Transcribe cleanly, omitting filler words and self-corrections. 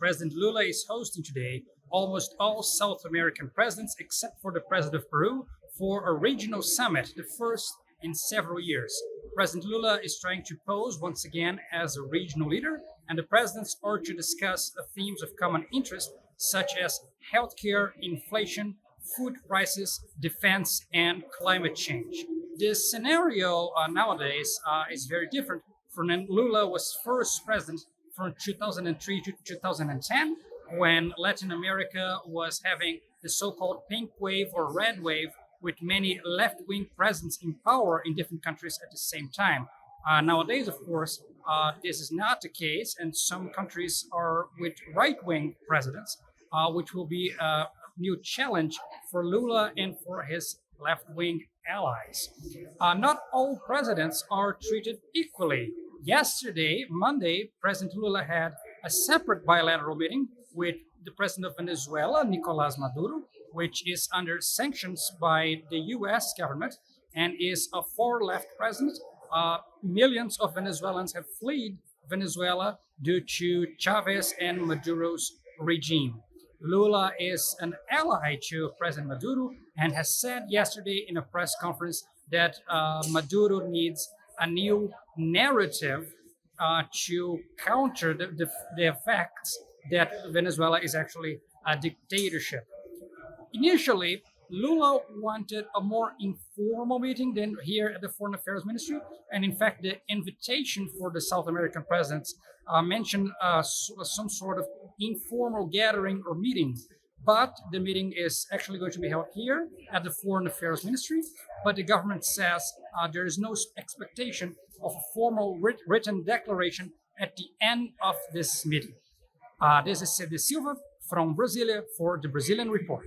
President Lula is hosting today almost all South American presidents, except for the president of Peru, for a regional summit, the first in several years. President Lula is trying to pose once again as a regional leader, and the presidents are to discuss themes of common interest such as healthcare, inflation, food prices, defense, and climate change. This scenario nowadays is very different from when Lula was first president from 2003 to 2010, when Latin America was having the so-called pink wave or red wave, with many left-wing presidents in power in different countries at the same time. Nowadays, of course, this is not the case, and some countries are with right-wing presidents, which will be a new challenge for Lula and for his left-wing allies. Not all presidents are treated equally. Yesterday, Monday, President Lula had a separate bilateral meeting with the president of Venezuela, Nicolas Maduro, which is under sanctions by the US government and is a far-left president. Millions of Venezuelans have fled Venezuela due to Chavez and Maduro's regime. Lula is an ally to President Maduro and has said yesterday in a press conference that Maduro needs a new narrative to counter the effects that Venezuela is actually a dictatorship. Initially, Lula wanted a more informal meeting than here at the Foreign Affairs Ministry, and in fact, the invitation for the South American presidents mentioned some sort of informal gathering or meeting. But the meeting is actually going to be held here at the Foreign Affairs Ministry, but the government says there is no expectation of a formal written declaration at the end of this meeting. This is Cede Silva from Brasilia for the Brazilian Report.